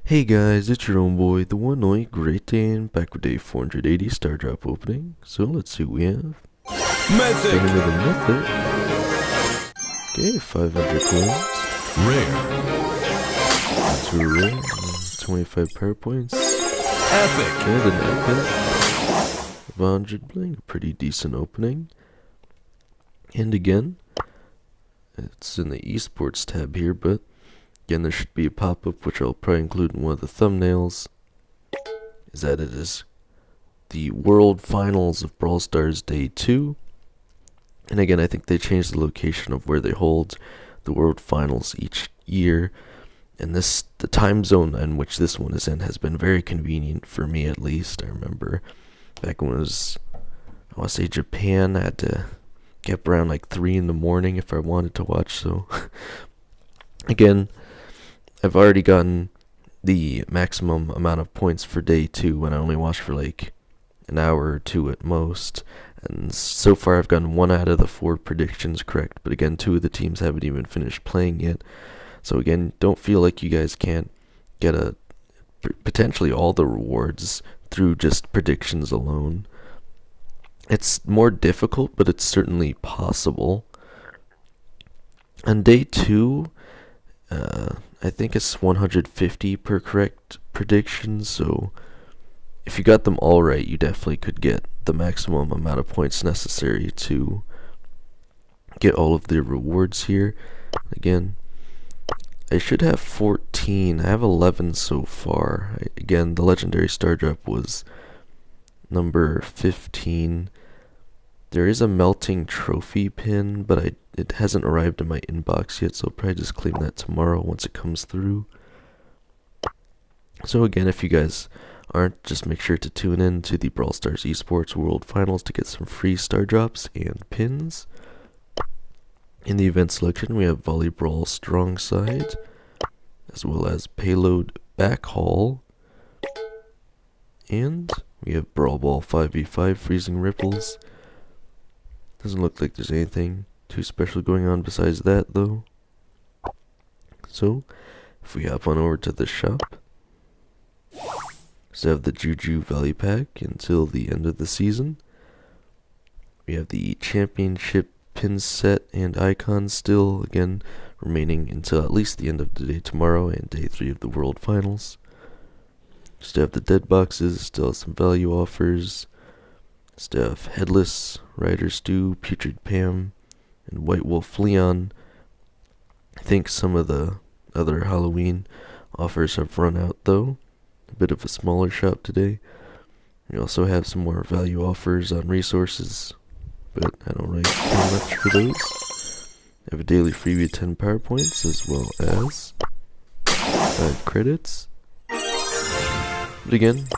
Hey guys, it's your own boy, the one only Great Dan, back with day 480 Star Drop opening. So let's see what we have. Mythic. Starting with a Mythic. Okay, 500 coins. Rare. To a rare, 25 power points. Epic. And an epic. 100 bling, a pretty decent opening. And again, it's in the esports tab here, but again, there should be a pop-up, which I'll probably include in one of the thumbnails, is that it is the World Finals of Brawl Stars Day 2. And again, I think they changed the location of where they hold the World Finals each year. And the time zone in which this one is in has been very convenient for me, at least. I remember back when it was, I want to say Japan, I had to get up around like 3 in the morning if I wanted to watch. So again, I've already gotten the maximum amount of points for day 2 when I only watched for like an hour or two at most. And so far I've gotten 1 out of the 4 predictions correct. But again, 2 of the teams haven't even finished playing yet. So again, don't feel like you guys can't get potentially all the rewards through just predictions alone. It's more difficult, but it's certainly possible. On day 2, I think it's 150 per correct prediction, so if you got them all right, you definitely could get the maximum amount of points necessary to get all of the rewards here. Again, I should have 14. I have 11 so far. Again, the legendary star drop was number 15. There is a melting trophy pin, but it hasn't arrived in my inbox yet, so I'll probably just claim that tomorrow once it comes through. So again, if you guys aren't, just make sure to tune in to the Brawl Stars Esports World Finals to get some free star drops and pins. In the event selection, we have Volley Brawl Strong Side, as well as Payload Backhaul, and we have Brawl Ball 5v5 Freezing Ripples. Doesn't look like there's anything too special going on besides that, though. So, if we hop on over to the shop, so have the Juju Valley Pack until the end of the season. We have the Championship pin set and icons still, again, remaining until at least the end of the day tomorrow and day 3 of the World Finals. Still have the dead boxes, still have some value offers. Still have Headless, Rider Stu, Putrid Pam, and White Wolf Leon. I think some of the other Halloween offers have run out, though. A bit of a smaller shop today. We also have some more value offers on resources, but I don't really care much for those. I have a daily freebie of 10 power points, as well as 5 credits. But again,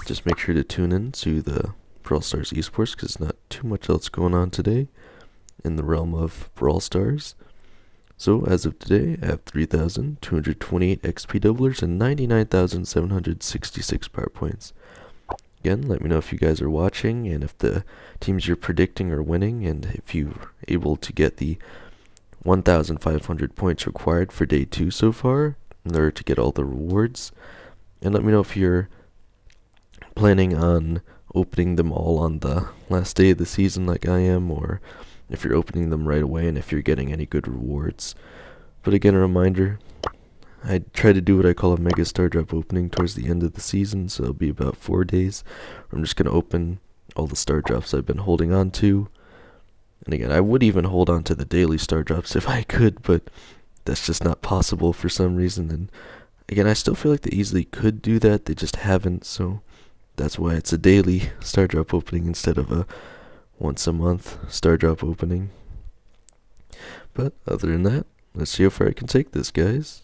just make sure to tune in to the Brawl Stars Esports, because not too much else going on today in the realm of Brawl Stars. So as of today, I have 3,228 XP doublers and 99,766 power points. Again, let me know if you guys are watching and if the teams you're predicting are winning, and if you're able to get the 1,500 points required for day 2 so far in order to get all the rewards. And let me know if you're planning on opening them all on the last day of the season like I am, or if you're opening them right away and if you're getting any good rewards. But again, a reminder, I try to do what I call a mega star drop opening towards the end of the season, so it'll be about 4 days. I'm just going to open all the star drops I've been holding on to. And again, I would even hold on to the daily star drops if I could, but that's just not possible for some reason. And again, I still feel like they easily could do that, they just haven't, so that's why it's a daily star drop opening instead of a once a month star drop opening. But other than that, let's see how far I can take this, guys.